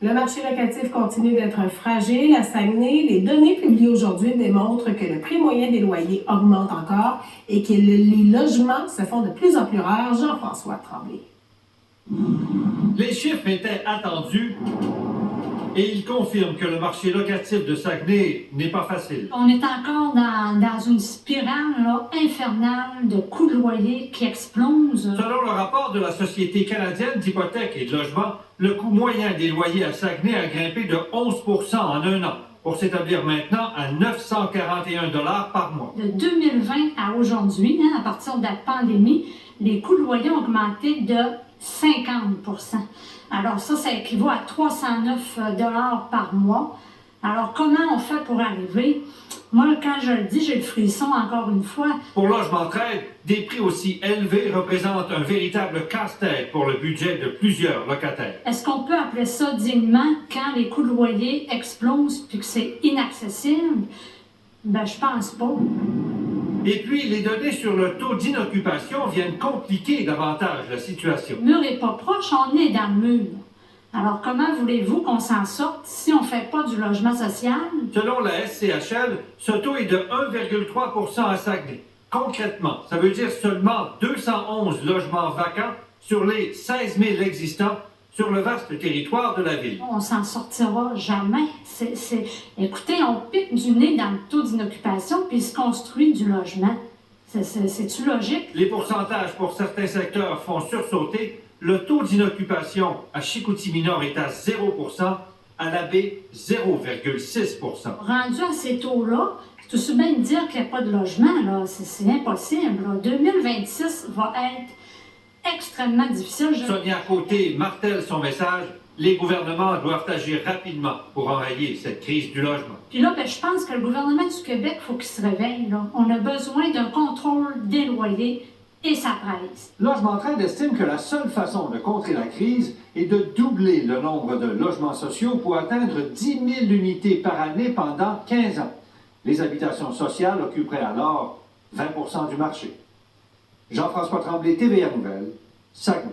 Le marché locatif continue d'être fragile à Saguenay. Les données publiées aujourd'hui démontrent que le prix moyen des loyers augmente encore et que les logements se font de plus en plus rares. Jean-François Tremblay. Les chiffres étaient attendus et ils confirment que le marché locatif de Saguenay n'est pas facile. On est encore dans une spirale là, infernale de coûts de loyer qui explosent. Selon le rapport de la Société canadienne d'hypothèques et de logement, le coût moyen des loyers à Saguenay a grimpé de 11 % en un an, pour s'établir maintenant à 941 $ par mois. De 2020 à aujourd'hui, à partir de la pandémie, les coûts de loyer ont augmenté de 50 %. Alors ça équivaut à 309 $ par mois. Alors comment on fait pour arriver? Moi, quand je le dis, j'ai le frisson encore une fois. Pour Logement Trade, des prix aussi élevés représentent un véritable casse-tête pour le budget de plusieurs locataires. Est-ce qu'on peut appeler ça dignement quand les coûts de loyer explosent puis que c'est inaccessible? Ben, je pense pas. Et puis, les données sur le taux d'inoccupation viennent compliquer davantage la situation. Le mur n'est pas proche, on est dans le mur. Alors, comment voulez-vous qu'on s'en sorte si on ne fait pas du logement social? Selon la SCHL, ce taux est de 1,3 % à Saguenay. Concrètement, ça veut dire seulement 211 logements vacants sur les 16 000 existants sur le vaste territoire de la ville. On s'en sortira jamais. Écoutez, on pique du nez dans le taux d'inoccupation puis il se construit du logement. C'est-tu logique? Les pourcentages pour certains secteurs font sursauter. Le taux d'inoccupation à Chicoutimi-Nord est à 0 %, à la baie 0,6 %. Rendu à ces taux-là, c'est aussi bien de dire qu'il n'y a pas de logement, là. C'est impossible. Là. 2026 va être extrêmement difficile. Sonia Côté martèle son message. Les gouvernements doivent agir rapidement pour enrayer cette crise du logement. Puis là, je pense que le gouvernement du Québec, il faut qu'il se réveille. Là. On a besoin d'un contrôle des loyers et ça presse. Logement Trade estime que la seule façon de contrer la crise est de doubler le nombre de logements sociaux pour atteindre 10 000 unités par année pendant 15 ans. Les habitations sociales occuperaient alors 20 % du marché. Jean-François Tremblay, TVA Nouvelles, Saguenay.